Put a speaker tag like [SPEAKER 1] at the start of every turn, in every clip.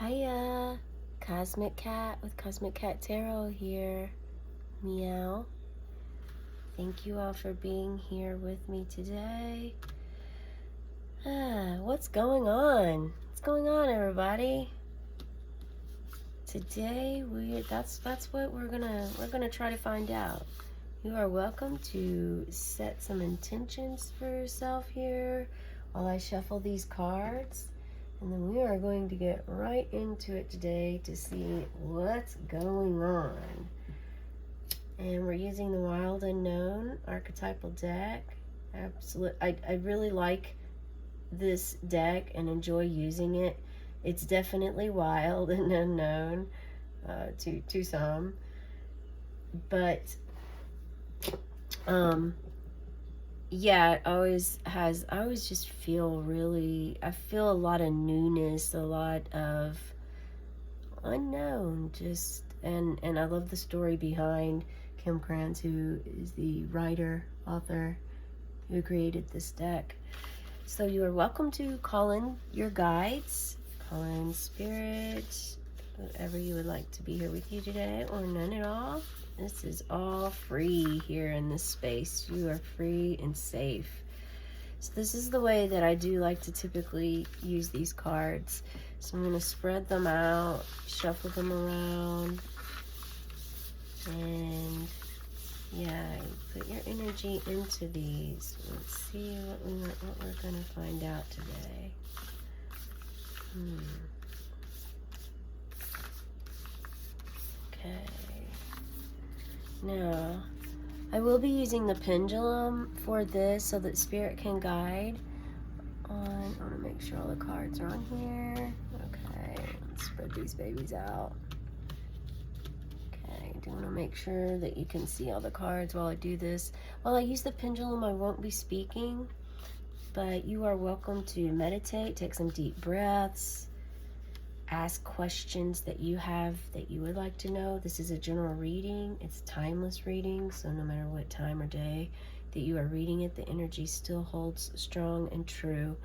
[SPEAKER 1] Hiya, Cosmic Cat with Cosmic Cat Tarot here. Meow. Thank you all for being here with me today. What's going on? What's going on, everybody? Today that's what we're gonna try to find out. You are welcome to set some intentions for yourself here while I shuffle these cards. And then we are going to get right into it today to see what's going on. And we're using the Wild Unknown archetypal deck. I really like this deck and enjoy using it. It's definitely wild and unknown to some. But yeah, I always just feel I feel a lot of newness, a lot of unknown, and I love the story behind Kim Krantz, who is the writer, author, who created this deck. So you are welcome to call in your guides, call in spirit, whatever you would like to be here with you today, or none at all. This is all free here in this space. You are free and safe. So this is the way that I do like to typically use these cards. So I'm going to spread them out, shuffle them around, and yeah, put your energy into these. Let's see what we're going to find out today. Okay. Now, I will be using the pendulum for this so that Spirit can guide on. I want to make sure all the cards are on here. Okay, let's spread these babies out. Okay, do want to make sure that you can see all the cards while I do this. While I use the pendulum, I won't be speaking, but you are welcome to meditate, take some deep breaths, ask questions that you have that you would like to know. This is a general reading. It's timeless reading, so no matter what time or day that you are reading it, the energy still holds strong and true.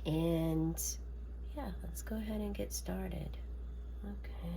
[SPEAKER 1] And yeah, let's go ahead and get started. Okay.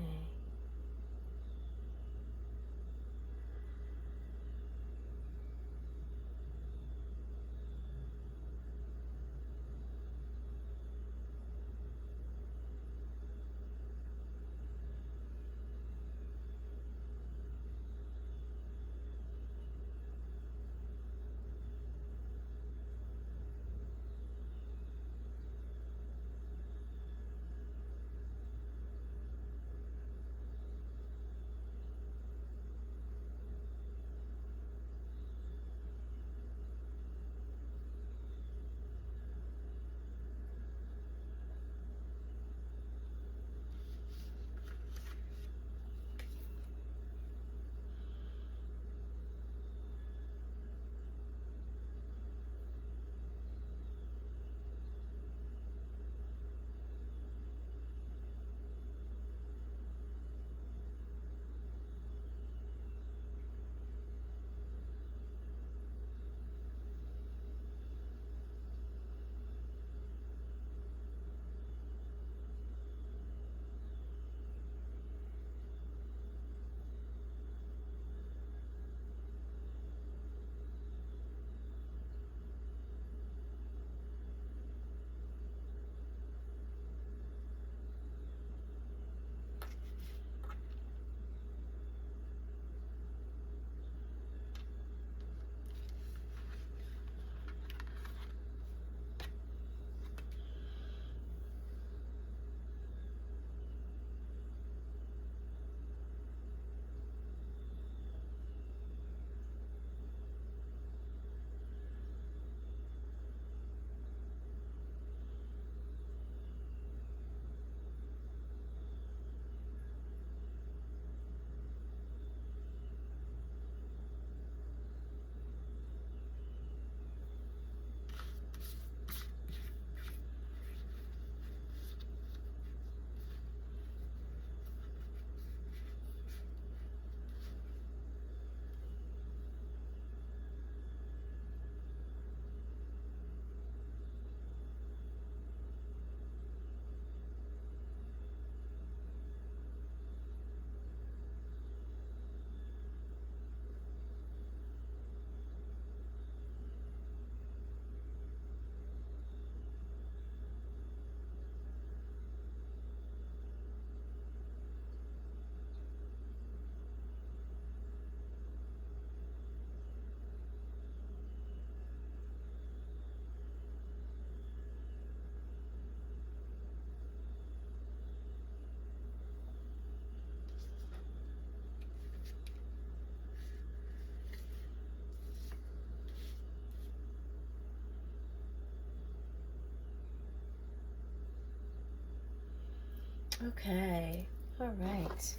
[SPEAKER 1] Okay. All right.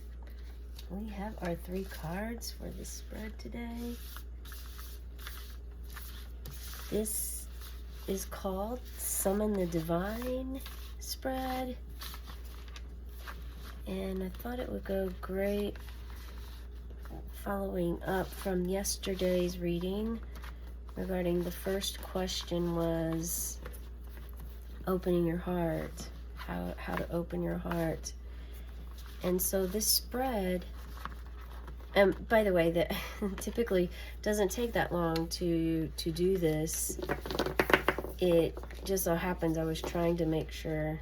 [SPEAKER 1] We have our 3 cards for the spread today. This is called Summon the Divine spread. And I thought it would go great following up from yesterday's reading regarding the first question was opening your heart, how to open your heart. And so this spread, and by the way, that typically doesn't take that long to do this. It just so happens I was trying to make sure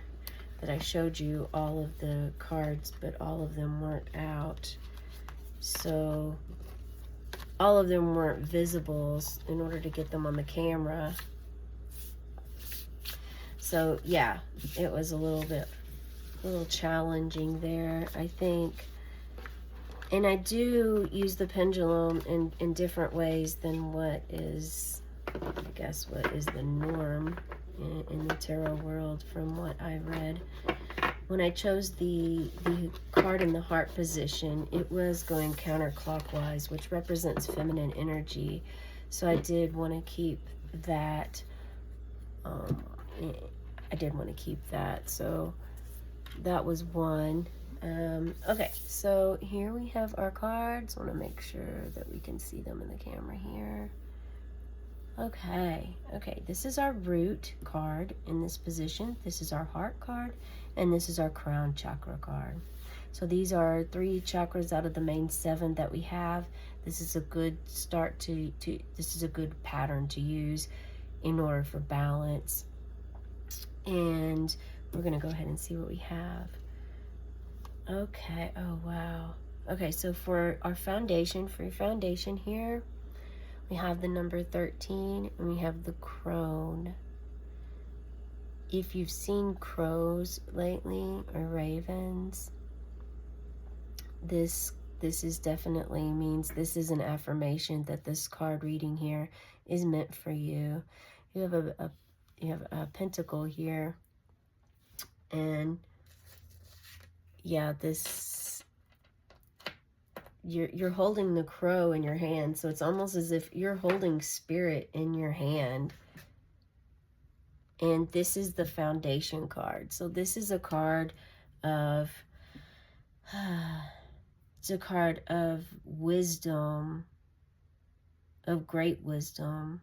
[SPEAKER 1] that I showed you all of the cards, but all of them weren't out. So all of them weren't visible in order to get them on the camera. So yeah, it was a little challenging there, I think. And I do use the pendulum in different ways than what is, I guess, what is the norm in the tarot world from what I read. When I chose the card in the heart position, it was going counterclockwise, which represents feminine energy. So I did want to keep that. I did want to keep that. So that was one. Okay, so here we have our cards. I want to make sure that we can see them in the camera here. Okay, this is our root card in this position. This is our heart card, and this is our crown chakra card. So these are 3 chakras out of the main 7 that we have. This is a good start to this is a good pattern to use in order for balance. And we're going to go ahead and see what we have. Okay, oh wow. Okay, so for our foundation, for your foundation here, we have the number 13, and we have the crone. If you've seen crows lately, or ravens, this is definitely means this is an affirmation that this card reading here is meant for you. You have a pentacle here, and yeah, this you're holding the crow in your hand, so it's almost as if you're holding spirit in your hand. And this is the foundation card. So this is a card of it's a card of wisdom, of great wisdom.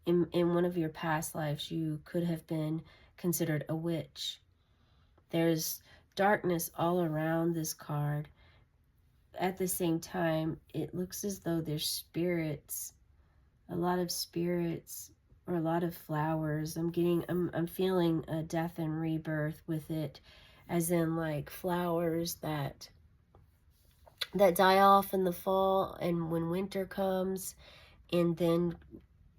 [SPEAKER 1] In one of your past lives, you could have been considered a witch. There's darkness all around this card. At the same time, it looks as though there's spirits, a lot of spirits, or a lot of flowers. I'm feeling a death and rebirth with it, as in like flowers that die off in the fall and when winter comes, and then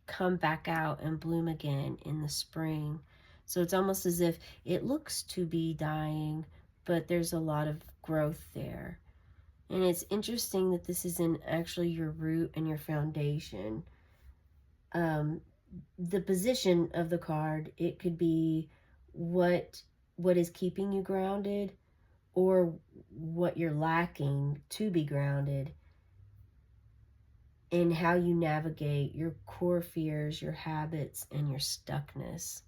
[SPEAKER 1] come back out and bloom again in the spring. So it's almost as if it looks to be dying, but there's a lot of growth there. And it's interesting that this is in actually your root and your foundation. The position of the card, it could be what is keeping you grounded, or what you're lacking to be grounded, and how you navigate your core fears, your habits, and your stuckness.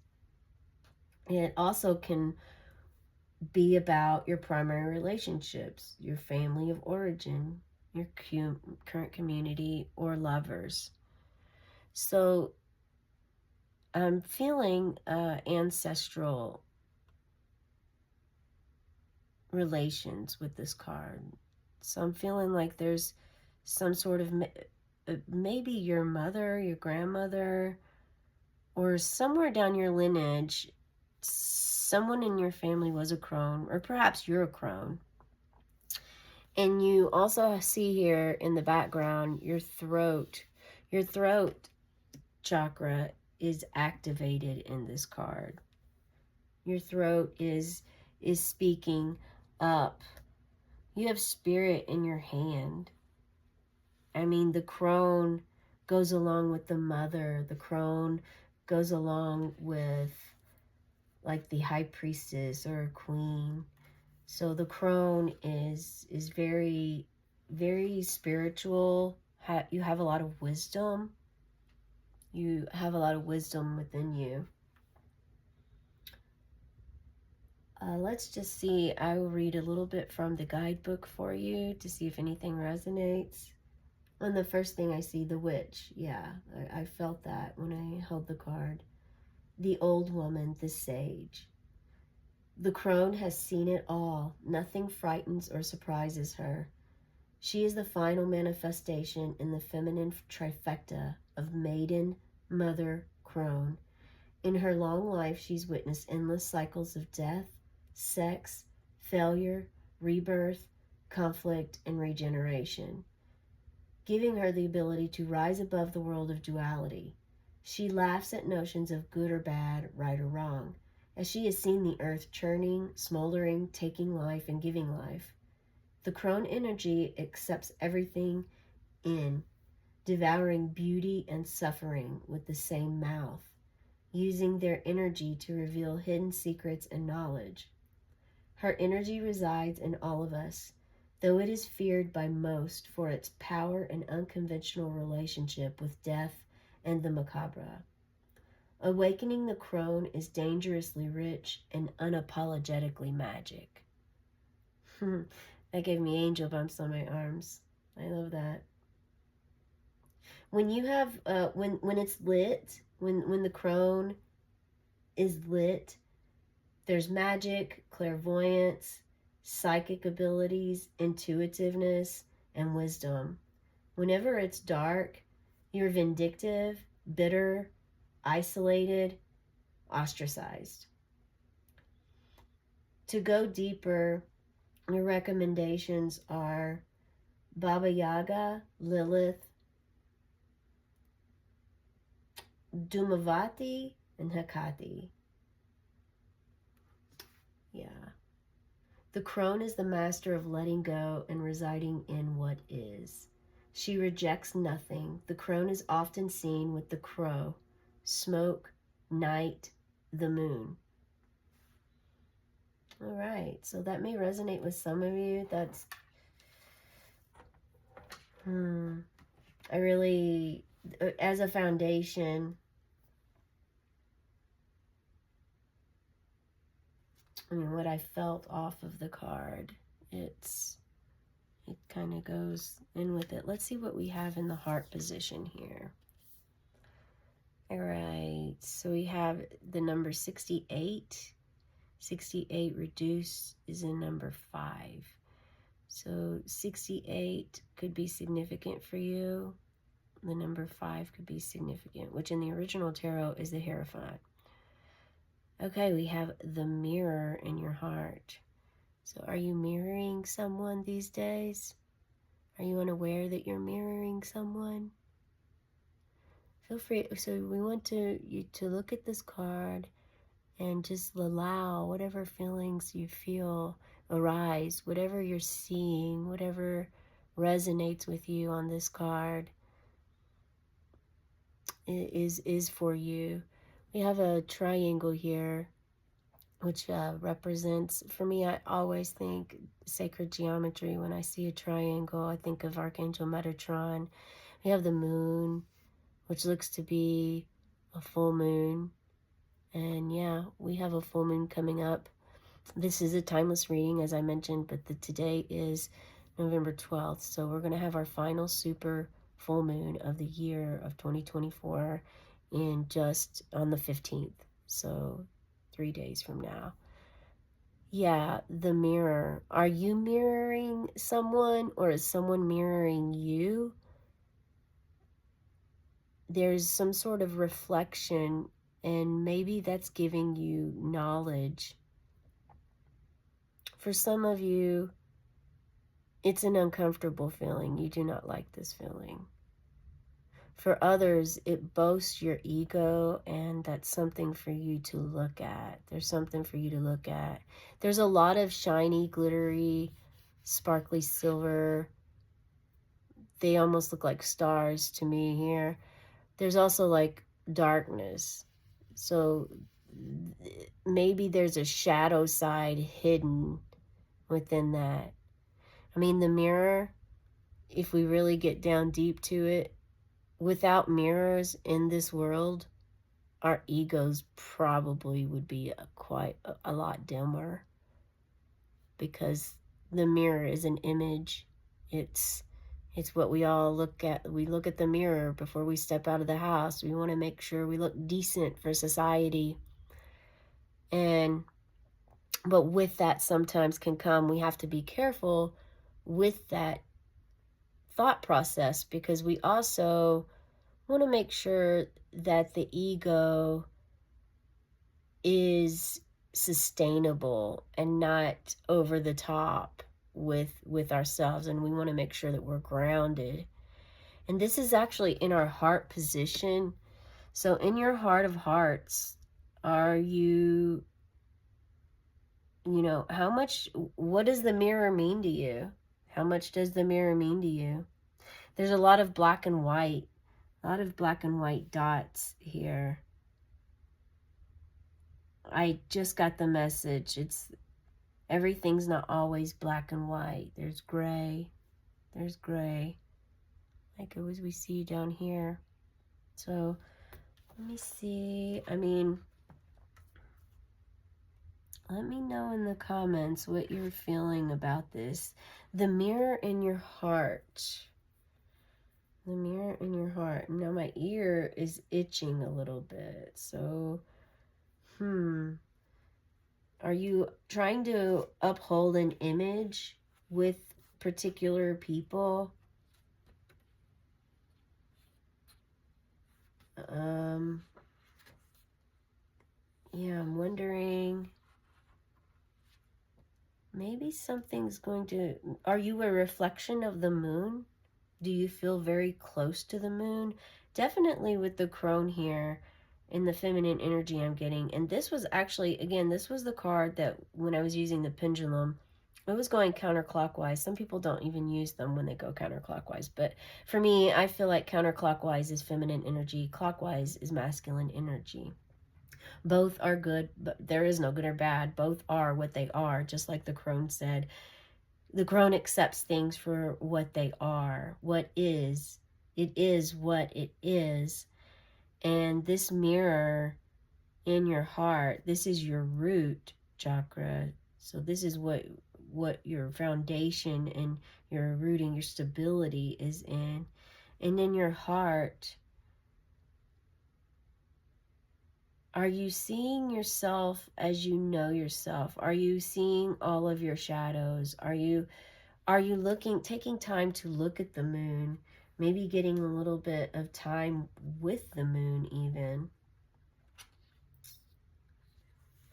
[SPEAKER 1] And it also can be about your primary relationships, your family of origin, your current community, or lovers. So I'm feeling ancestral relations with this card. So I'm feeling like there's some sort of, maybe your mother, your grandmother, or somewhere down your lineage, someone in your family was a crone, or perhaps you're a crone. And you also see here in the background your throat chakra is activated in this card. Your throat is speaking up. You have spirit in your hand. I mean, the crone goes along with the mother. The crone goes along with like the high priestess or a queen. So the crone is very, very spiritual. You have a lot of wisdom. You have a lot of wisdom within you. Let's just see. I will read a little bit from the guidebook for you to see if anything resonates. And the first thing I see, the witch. Yeah, I felt that when I held the card. The old woman, the sage. The crone has seen it all. Nothing frightens or surprises her. She is the final manifestation in the feminine trifecta of maiden, mother, crone. In her long life, she's witnessed endless cycles of death, sex, failure, rebirth, conflict, and regeneration, giving her the ability to rise above the world of duality. She laughs at notions of good or bad, right or wrong, as she has seen the earth churning, smoldering, taking life, and giving life. The crone energy accepts everything in, devouring beauty and suffering with the same mouth, using their energy to reveal hidden secrets and knowledge. Her energy resides in all of us, though it is feared by most for its power and unconventional relationship with death and the macabre. Awakening the crone is dangerously rich and unapologetically magic. That gave me angel bumps on my arms. I love that. When you have when it's lit, when the crone is lit, there's magic, clairvoyance, psychic abilities, intuitiveness, and wisdom. Whenever it's dark, you're vindictive, bitter, isolated, ostracized. To go deeper, your recommendations are Baba Yaga, Lilith, Dhumavati, and Hekate. Yeah. The crone is the master of letting go and residing in what is. She rejects nothing. The crone is often seen with the crow, smoke, night, the moon. All right, so that may resonate with some of you. That's, I really, as a foundation, I mean, what I felt off of the card, it kind of goes in with it. Let's see what we have in the heart position here. All right, so we have the number 68. 68 reduced is in number 5. So 68 could be significant for you. The number 5 could be significant, which in the original tarot is the Hierophant. Okay, we have the mirror in your heart. So are you mirroring someone these days? Are you unaware that you're mirroring someone? Feel free. So we want you to look at this card and just allow whatever feelings you feel arise, whatever you're seeing, whatever resonates with you on this card is for you. We have a triangle here, which represents, for me, I always think sacred geometry. When I see a triangle, I think of Archangel Metatron. We have the moon, which looks to be a full moon. And yeah, we have a full moon coming up. This is a timeless reading, as I mentioned, but today is November 12th. So we're going to have our final super full moon of the year of 2024 in just on the 15th. So 3 days from now. Yeah, the mirror. Are you mirroring someone, or is someone mirroring you? There's some sort of reflection, and maybe that's giving you knowledge. For some of you, it's an uncomfortable feeling. You do not like this feeling. For others, it boasts your ego, and that's something for you to look at. There's something for you to look at. There's a lot of shiny, glittery, sparkly silver. They almost look like stars to me here. There's also like darkness. So maybe there's a shadow side hidden within that. I mean, the mirror, if we really get down deep to it, without mirrors in this world, our egos probably would be quite a lot dimmer, because the mirror is an image. It's what we all look at. We look at the mirror before we step out of the house. We want to make sure we look decent for society. And but with that sometimes can come, we have to be careful with that thought process, because we also want to make sure that the ego is sustainable and not over the top with ourselves, and we want to make sure that we're grounded. And this is actually in our heart position. So in your heart of hearts, are you, how much, what does the mirror mean to you? How much does the mirror mean to you? There's a lot of black and white, dots here. I just got the message. Everything's not always black and white. There's gray, like as we see down here. So let me see. I mean, let me know in the comments what you're feeling about this. The mirror in your heart. The mirror in your heart. Now my ear is itching a little bit. So, are you trying to uphold an image with particular people? Yeah, I'm wondering, maybe something's going to, are you a reflection of the moon? Do you feel very close to the moon? Definitely with the crone here in the feminine energy I'm getting. And this was actually, again, this was the card that when I was using the pendulum, it was going counterclockwise. Some people don't even use them when they go counterclockwise. But for me, I feel like counterclockwise is feminine energy. Clockwise is masculine energy. Both are good, but there is no good or bad. Both are what they are, just like the crone said. The crone accepts things for what they are. What is, it is what it is. And this mirror in your heart, this is your root chakra. So this is what your foundation and your rooting, your stability is in. And in your heart, are you seeing yourself as you know yourself? Are you seeing all of your shadows? Are you taking time to look at the moon, maybe getting a little bit of time with the moon even?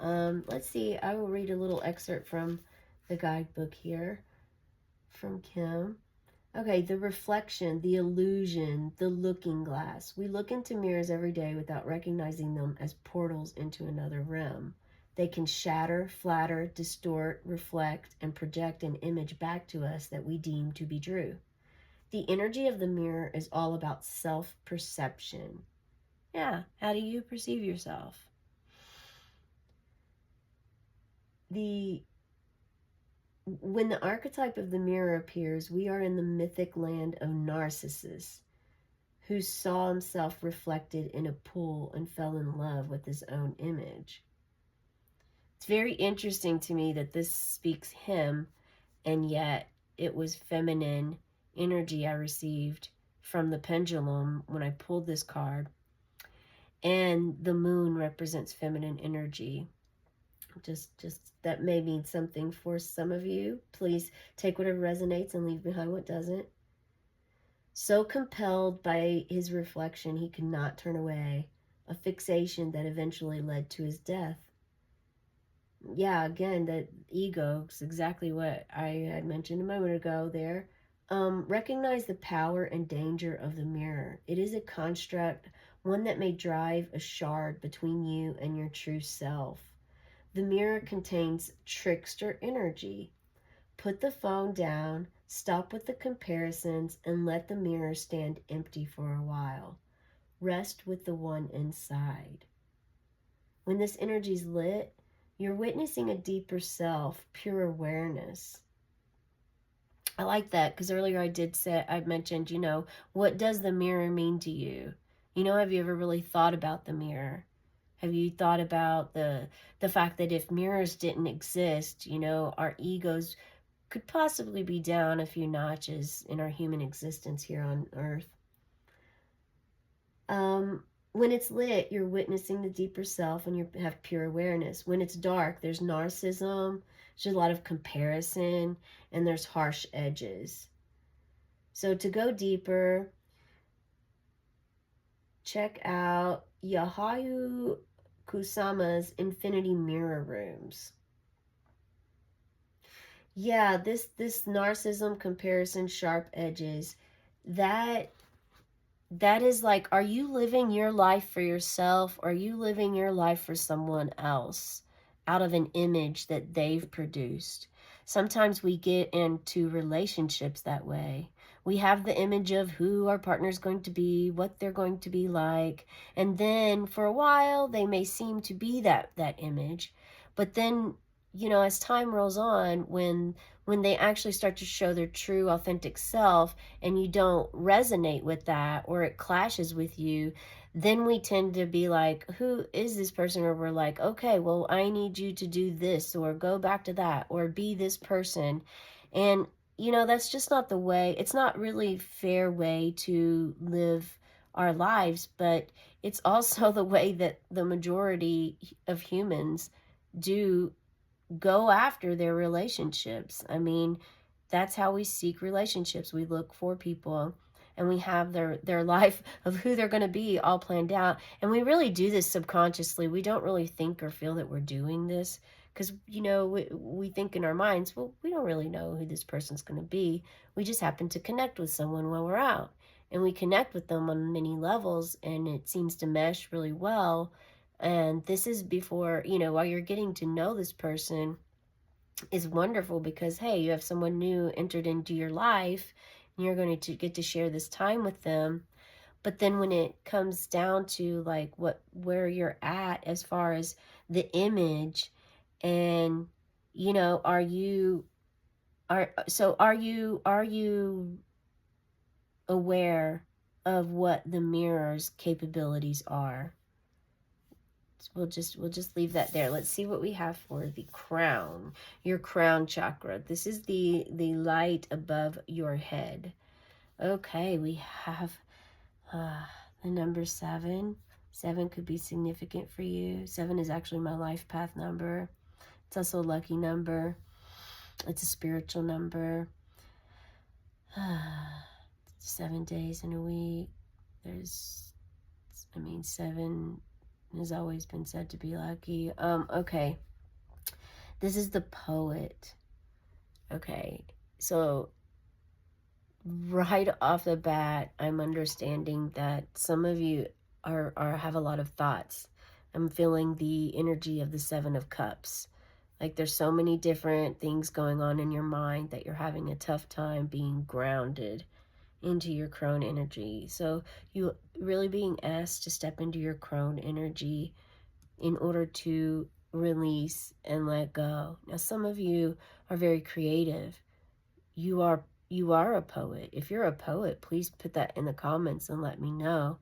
[SPEAKER 1] Let's see, I will read a little excerpt from the guidebook here from Kim. Okay, the reflection, the illusion, the looking glass. We look into mirrors every day without recognizing them as portals into another realm. They can shatter, flatter, distort, reflect, and project an image back to us that we deem to be true. The energy of the mirror is all about self-perception. Yeah, how do you perceive yourself? When the archetype of the mirror appears, we are in the mythic land of Narcissus, who saw himself reflected in a pool and fell in love with his own image. It's very interesting to me that this speaks him, and yet it was feminine energy I received from the pendulum when I pulled this card. And the moon represents feminine energy. Just that may mean something for some of you. Please take whatever resonates and leave behind what doesn't. So compelled by his reflection, he could not turn away, a fixation that eventually led to his death. Yeah, again, that ego is exactly what I had mentioned a moment ago there. Recognize the power and danger of the mirror. It is a construct, one that may drive a shard between you and your true self. The mirror contains trickster energy. Put the phone down, stop with the comparisons, and let the mirror stand empty for a while. Rest with the one inside. When this energy is lit, You're witnessing a deeper self, pure awareness. I like that because earlier I mentioned, what does the mirror mean to you? Have you ever really thought about the mirror? Have you thought about the fact that if mirrors didn't exist, our egos could possibly be down a few notches in our human existence here on Earth? When it's lit, you're witnessing the deeper self and you have pure awareness. When it's dark, there's narcissism, there's a lot of comparison, and there's harsh edges. So to go deeper, check out Yahayu Kusama's Infinity Mirror Rooms. Yeah, this narcissism, comparison, sharp edges, that is like, are you living your life for yourself, or are you living your life for someone else out of an image that they've produced? Sometimes we get into relationships that way. We have the image of who our partner's going to be, what they're going to be like, and then for a while they may seem to be that image. But then, as time rolls on, when they actually start to show their true authentic self and you don't resonate with that, or it clashes with you, then we tend to be like, who is this person? Or we're like, okay, well, I need you to do this, or go back to that, or be this person. And that's just not the way. It's not really fair way to live our lives, but it's also the way that the majority of humans do go after their relationships. I mean, that's how we seek relationships. We look for people and we have their life of who they're going to be all planned out. And we really do this subconsciously. We don't really think or feel that we're doing this because, we think in our minds, well, we don't really know who this person's going to be. We just happen to connect with someone while we're out. And we connect with them on many levels, and it seems to mesh really well. And this is before, while you're getting to know this person, is wonderful because, hey, you have someone new entered into your life and you're going to get to share this time with them. But then when it comes down to like where you're at as far as the image, and are you aware of what the mirror's capabilities are? We'll just leave that there. Let's see what we have for the crown, your crown chakra. This is the light above your head. Okay, we have the number 7. 7 could be significant for you. 7 is actually my life path number. It's also a lucky number. It's a spiritual number. 7 days in a week. 7 has always been said to be lucky. Okay. This is the poet. Okay. So right off the bat, I'm understanding that some of you are have a lot of thoughts. I'm feeling the energy of the 7 of Cups. Like there's so many different things going on in your mind that you're having a tough time being grounded into your crone energy. So you really being asked to step into your crone energy in order to release and let go. Now some of you are very creative. You are a poet. If you're a poet, please put that in the comments and let me know.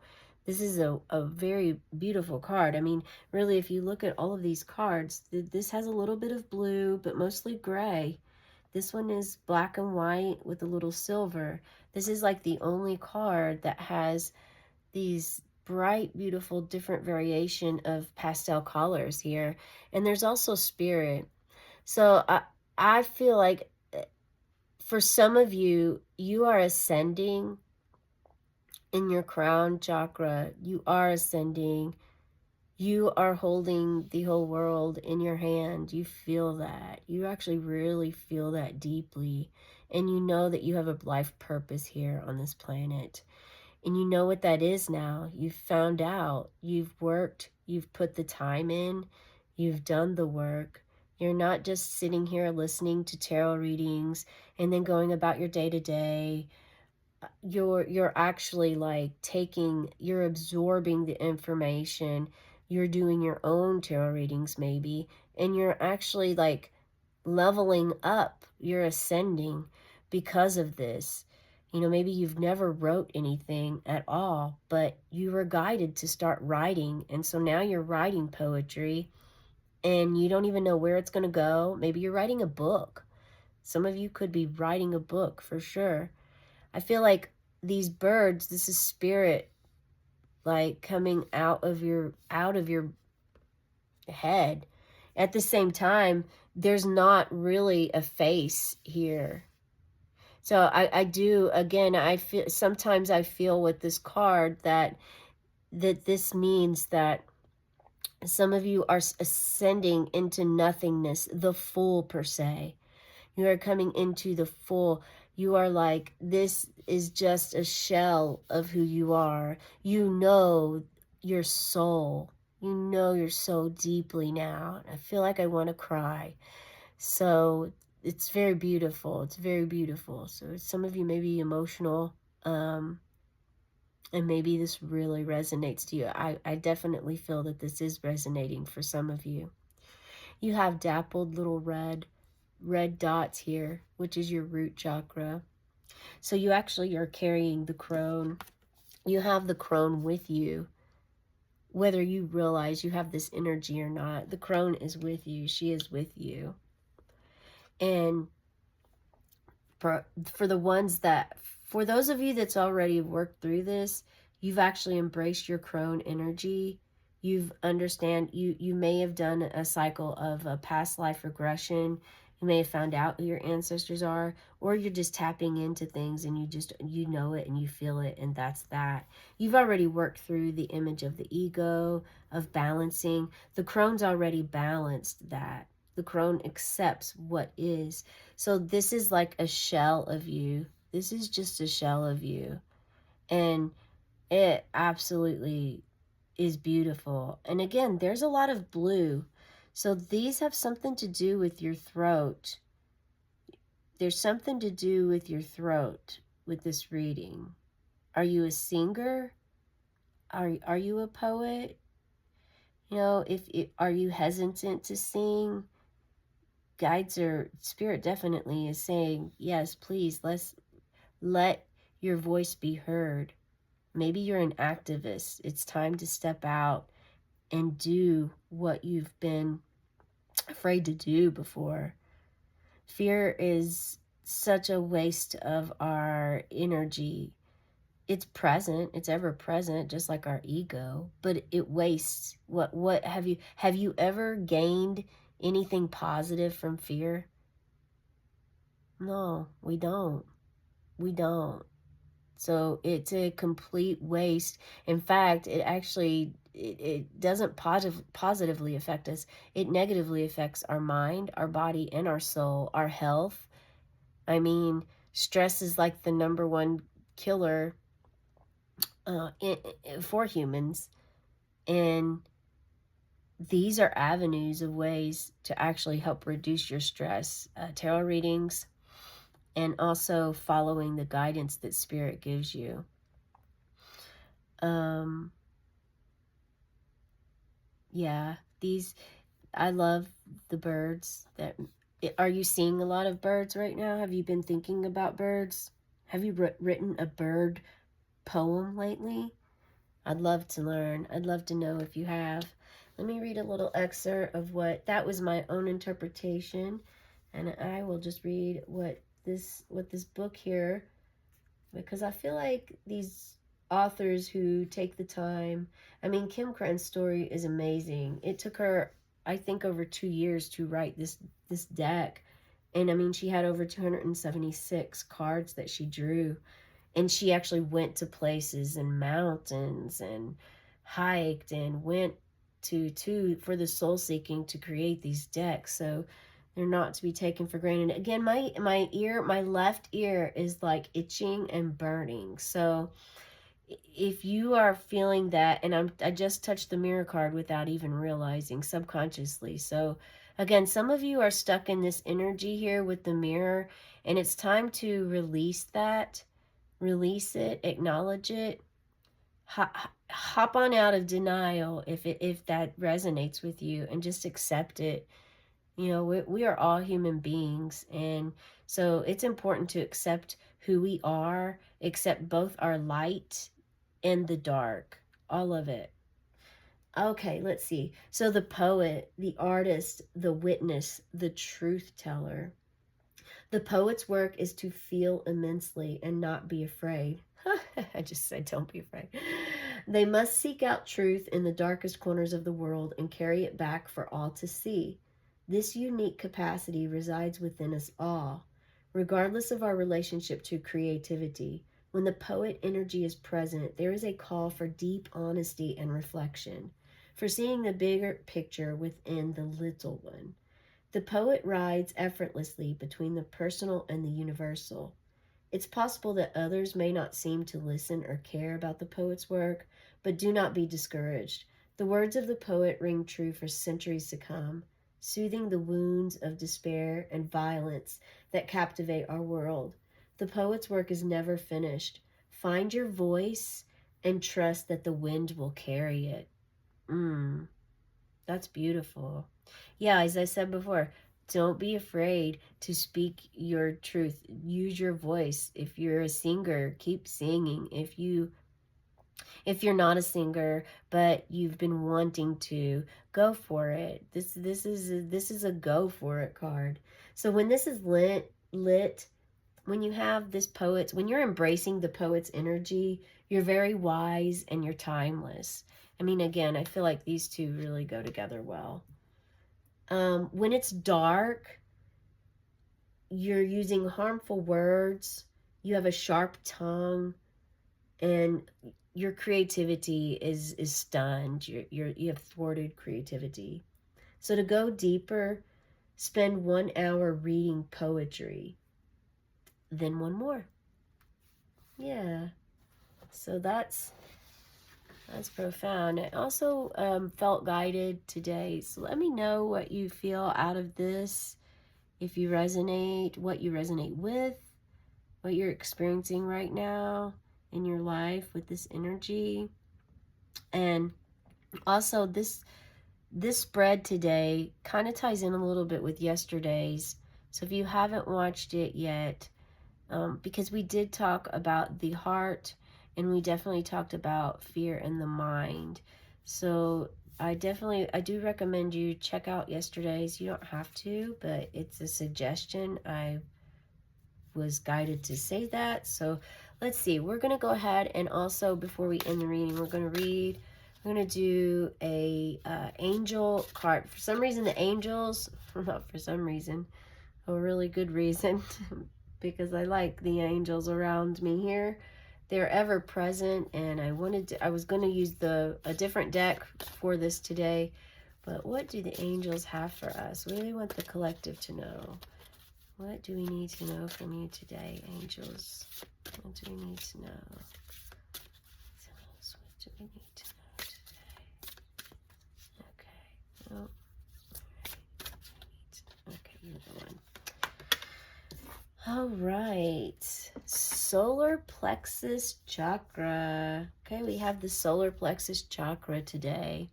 [SPEAKER 1] This is a very beautiful card. I mean, really, if you look at all of these cards, this has a little bit of blue, but mostly gray. This one is black and white with a little silver. This is like the only card that has these bright, beautiful, different variation of pastel colors here. And there's also spirit. So I feel like for some of you, you are ascending in your crown chakra. You are ascending. You are holding the whole world in your hand. You feel that. You actually really feel that deeply. And you know that you have a life purpose here on this planet. And you know what that is now. You've found out. You've worked. You've put the time in. You've done the work. You're not just sitting here listening to tarot readings and then going about your day-to-day. You're actually like you're absorbing the information. You're doing your own tarot readings maybe, and you're actually like leveling up, you're ascending because of this. You know, maybe you've never wrote anything at all, but you were guided to start writing, and so now you're writing poetry, and you don't even know where it's going to go. Maybe you're writing a book. Some of you could be writing a book for sure. I feel like these birds, this is spirit like coming out of your head. At the same time, there's not really a face here. So I do, again, I feel, sometimes I feel with this card that this means that some of you are ascending into nothingness, the full per se. You are coming into the full. You are like, this is just a shell of who you are. You know your soul. You know your soul deeply now. I feel like I want to cry. So it's very beautiful. It's very beautiful. So some of you may be emotional, and maybe this really resonates to you. I definitely feel that this is resonating for some of you. You have dappled little red dots here, which is your root chakra. So you actually are carrying the crone. You have the crone with you. Whether you realize you have this energy or not, the crone is with you. She is with you. And for the ones that, for those of you that's already worked through this, you've actually embraced your crone energy. You may have done a cycle of a past life regression. You may have found out who your ancestors are, or you're just tapping into things and you know it and you feel it, and that's that. You've already worked through the image of the ego, of balancing. The crone's already balanced that. The crone accepts what is. So this is like a shell of you. This is just a shell of you. And it absolutely is beautiful. And again, there's a lot of blue. So these have something to do with your throat. There's something to do with your throat with this reading. Are you a singer? Are you a poet? You know, are you hesitant to sing? Guides or spirit definitely is saying, yes, please, let your voice be heard. Maybe you're an activist. It's time to step out and do what you've been afraid to do before. Fear is such a waste of our energy. It's present, it's ever present, just like our ego, but it wastes. What have you ever gained anything positive from fear? No, we don't. We don't. So it's a complete waste. In fact, it doesn't positively affect us. It negatively affects our mind, our body, and our soul, our health. I mean, stress is like the number one killer for humans. And these are avenues of ways to actually help reduce your stress. Tarot readings, and also following the guidance that spirit gives you. Yeah, I love the birds. Are you seeing a lot of birds right now? Have you been thinking about birds? Have you written a bird poem lately? I'd love to learn. I'd love to know if you have. Let me read a little excerpt of that was my own interpretation, and I will just read what this book here, because I feel like these authors who take the time, I mean, Kim Cran's story is amazing. It took her, I think, over 2 years to write this deck. And I mean, she had over 276 cards that she drew. And she actually went to places and mountains and hiked and went for the soul seeking to create these decks. So they're not to be taken for granted. Again, my left ear is like itching and burning. So if you are feeling that, and I just touched the mirror card without even realizing, subconsciously. So again, some of you are stuck in this energy here with the mirror, and it's time to release that. Release it, acknowledge it, hop on out of denial if that resonates with you, and just accept it. You know, we are all human beings, and so it's important to accept who we are, accept both our light and the dark, all of it. Okay, let's see. So the poet, the artist, the witness, the truth teller. The poet's work is to feel immensely and not be afraid. I just said, don't be afraid. They must seek out truth in the darkest corners of the world and carry it back for all to see. This unique capacity resides within us all, regardless of our relationship to creativity. When the poet energy is present, there is a call for deep honesty and reflection, for seeing the bigger picture within the little one. The poet rides effortlessly between the personal and the universal. It's possible that others may not seem to listen or care about the poet's work, but do not be discouraged. The words of the poet ring true for centuries to come, soothing the wounds of despair and violence that captivate our world. The poet's work is never finished. Find your voice and trust that the wind will carry it. That's beautiful. Yeah, as I said before, don't be afraid to speak your truth. Use your voice. If you're a singer, keep singing. If you're not a singer but you've been wanting to, go for it. This is a go for it card. So when this is lit, when you have this poet's, when you're embracing the poet's energy, you're very wise and you're timeless. I mean, again, I feel like these two really go together well. When it's dark, you're using harmful words, you have a sharp tongue, and your creativity is stunned. You have thwarted creativity. So to go deeper, spend 1 hour reading poetry, then one more. Yeah. So that's profound. I also felt guided today. So let me know what you feel out of this. If you resonate, what you resonate with, what you're experiencing right now in your life with this energy. And also this spread today kind of ties in a little bit with yesterday's. So if you haven't watched it yet, because we did talk about the heart, and we definitely talked about fear in the mind. So I do recommend you check out yesterday's. You don't have to, but it's a suggestion. I was guided to say that. So let's see. We're going to go ahead and also, before we end the reading, we're going to do a angel card. For some reason, the angels, not for some reason, a really good reason, because I like the angels around me here. They're ever present, and I was going to use a different deck for this today. But what do the angels have for us? What do they want the collective to know? What do we need to know from you today, angels? What do we need to know? What do we need to know today? Okay. Oh. Okay, you're the one. All right, solar plexus chakra. Okay, we have the solar plexus chakra today.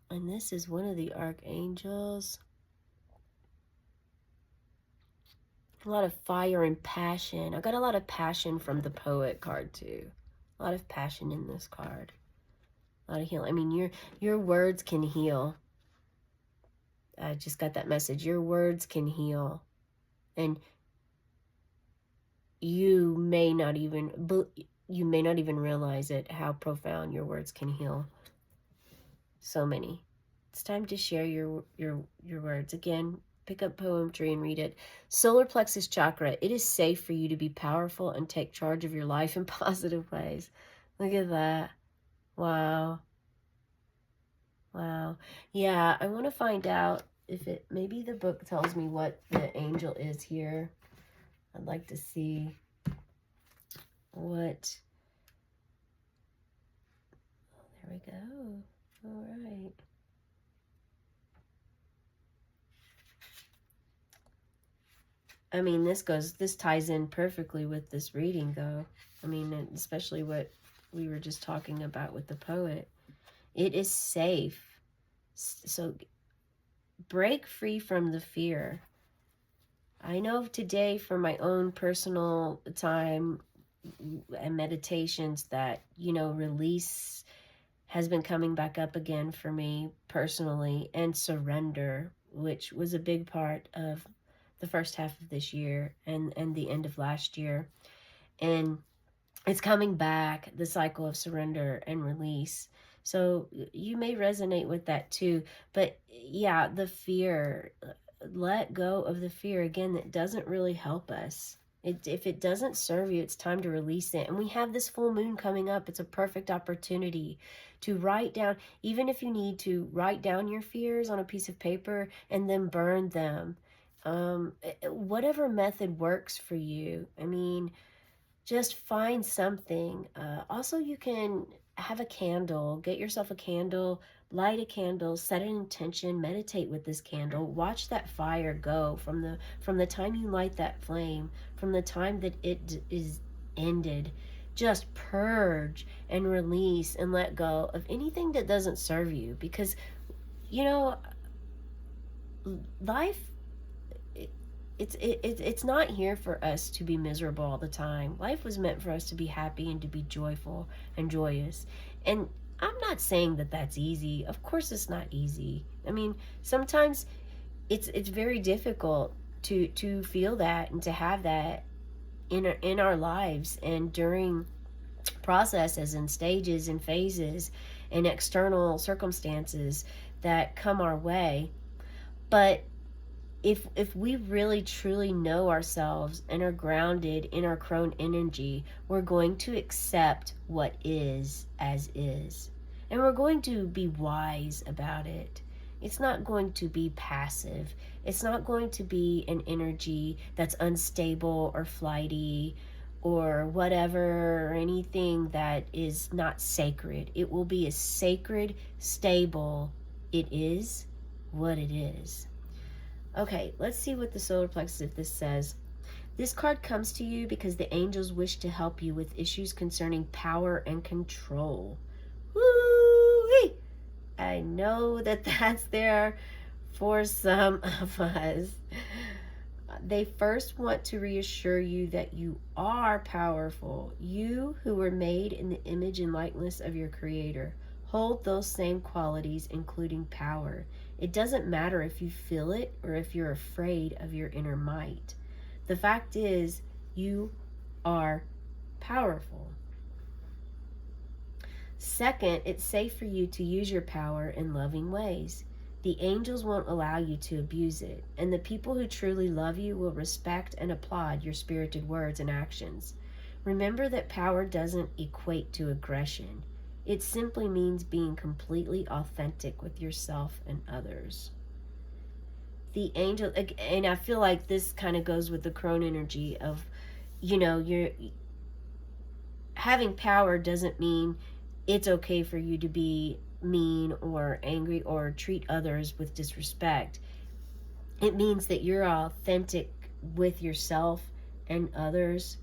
[SPEAKER 1] And this is one of the archangels. A lot of fire and passion. I got a lot of passion from the poet card too. A lot of passion in this card. A lot of healing. I mean, your words can heal. I just got that message. Your words can heal. And you may not even realize it, how profound your words can heal so many. It's time to share your words. Again, pick up poetry and read it. Solar plexus chakra. It is safe for you to be powerful and take charge of your life in positive ways. Look at that. Wow. Wow. Yeah, I want to find out if maybe the book tells me what the angel is here. I'd like to see what. Oh, there we go. All right. I mean, this ties in perfectly with this reading, though. I mean, especially what we were just talking about with the poet. It is safe So break free from the fear. I know today for my own personal time and meditations that, release has been coming back up again for me personally, and surrender, which was a big part of the first half of this year and the end of last year. And it's coming back, the cycle of surrender and release. So you may resonate with that too. But yeah, the fear, let go of the fear. Again, that doesn't really help us. If it doesn't serve you, it's time to release it. And we have this full moon coming up. It's a perfect opportunity to write down, even if you need to write down your fears on a piece of paper and then burn them. Whatever method works for you. I mean, just find something. Also, you can have a candle, get yourself a candle, light a candle, set an intention, meditate with this candle, watch that fire go from the time you light that flame, from the time that it is ended. Just purge and release and let go of anything that doesn't serve you, because you know life, it's not here for us to be miserable all the time. Life was meant for us to be happy and to be joyful and joyous. And I'm not saying that that's easy. Of course it's not easy. I mean, sometimes it's very difficult to feel that and to have that in our lives and during processes and stages and phases and external circumstances that come our way. But if we really truly know ourselves and are grounded in our crone energy, we're going to accept what is as is. And we're going to be wise about it. It's not going to be passive. It's not going to be an energy that's unstable or flighty or whatever, or anything that is not sacred. It will be a sacred, stable, it is what it is. Okay, let's see what the solar plexus, if this says. This card comes to you because the angels wish to help you with issues concerning power and control. Woo-wee! I know that that's there for some of us. They first want to reassure you that you are powerful. You, who were made in the image and likeness of your Creator, hold those same qualities, including power. It doesn't matter if you feel it or if you're afraid of your inner might. The fact is, you are powerful. Second, it's safe for you to use your power in loving ways. The angels won't allow you to abuse it, and the people who truly love you will respect and applaud your spirited words and actions. Remember that power doesn't equate to aggression. It simply means being completely authentic with yourself and others. The angel, and I feel like this kind of goes with the crone energy of, you're having power doesn't mean it's okay for you to be mean or angry or treat others with disrespect. It means that you're authentic with yourself and others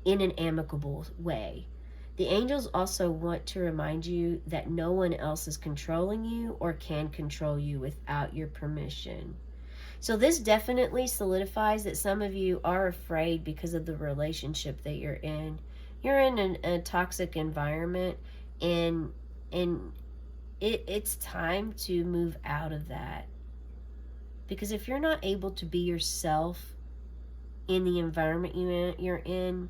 [SPEAKER 1] in an amicable way. The angels also want to remind you that no one else is controlling you or can control you without your permission. So this definitely solidifies that some of you are afraid because of the relationship that you're in. You're in a toxic environment, and it's time to move out of that. Because if you're not able to be yourself in the environment you're in,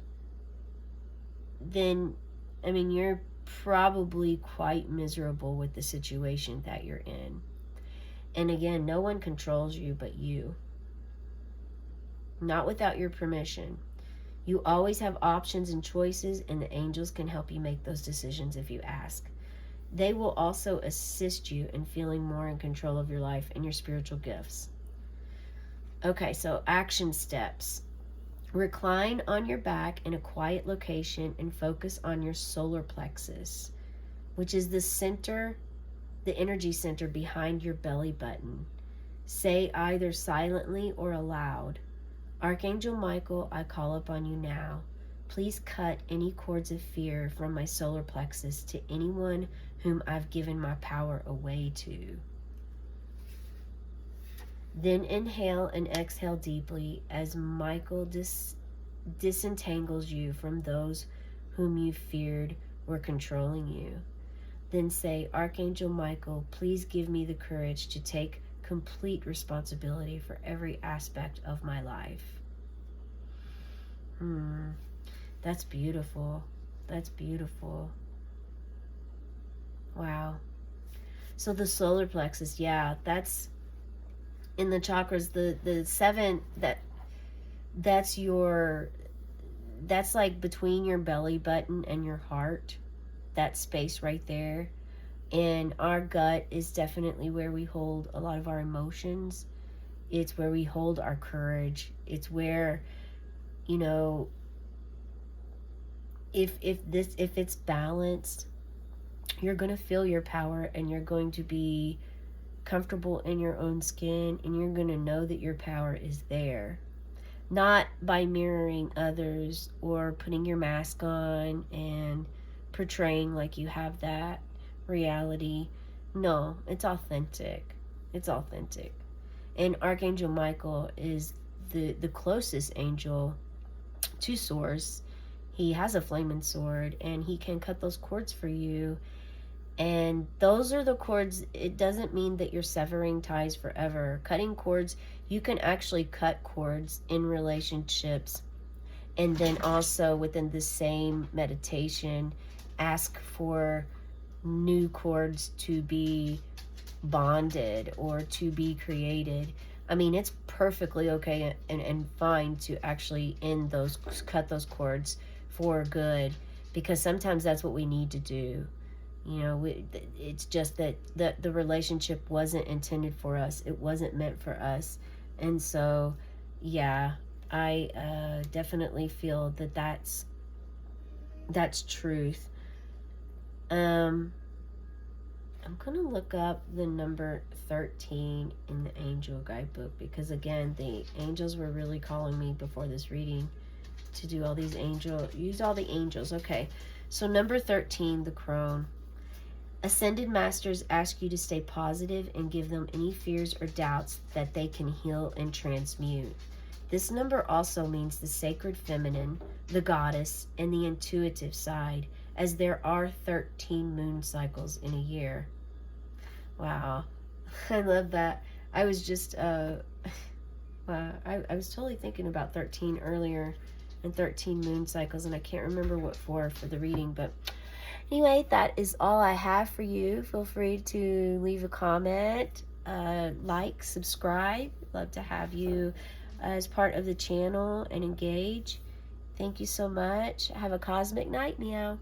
[SPEAKER 1] then, you're probably quite miserable with the situation that you're in. And again, no one controls you but you. Not without your permission. You always have options and choices, and the angels can help you make those decisions if you ask. They will also assist you in feeling more in control of your life and your spiritual gifts. Okay, so action steps. Recline on your back in a quiet location and focus on your solar plexus, which is the center, the energy center behind your belly button. Say either silently or aloud, Archangel Michael, I call upon you now. Please cut any cords of fear from my solar plexus to anyone whom I've given my power away to. Then inhale and exhale deeply as Michael disentangles you from those whom you feared were controlling you. Then say, Archangel Michael, please give me the courage to take complete responsibility for every aspect of my life. That's beautiful. That's beautiful. Wow. So the solar plexus, yeah, that's in the chakras, the seven, that's like between your belly button and your heart, that space right there. And our gut is definitely where we hold a lot of our emotions. It's where we hold our courage. It's where, you know, if it's balanced, you're going to feel your power, and you're going to be comfortable in your own skin, and you're going to know that your power is there. Not by mirroring others or putting your mask on and portraying like you have that reality. No, it's authentic. It's authentic. And Archangel Michael is the closest angel to Source. He has a flaming sword, and he can cut those cords for you. And those are the cords. It doesn't mean that you're severing ties forever. Cutting cords, you can actually cut cords in relationships, and then also within the same meditation, ask for new cords to be bonded or to be created. I mean, it's perfectly okay and fine to actually cut those cords for good, because sometimes that's what we need to do. You know, it's just that the relationship wasn't intended for us. It wasn't meant for us. And so, yeah, I definitely feel that that's truth. I'm going to look up the number 13 in the angel guidebook, because, again, the angels were really calling me before this reading to do all these use all the angels. Okay, so number 13, the crone. Ascended masters ask you to stay positive and give them any fears or doubts that they can heal and transmute. This number also means the sacred feminine, the goddess, and the intuitive side, as there are 13 moon cycles in a year. Wow. I love that. I was just, I was totally thinking about 13 earlier, and 13 moon cycles, and I can't remember what for the reading, but anyway, that is all I have for you. Feel free to leave a comment, like, subscribe. Love to have you as part of the channel and engage. Thank you so much. Have a cosmic night, Meow.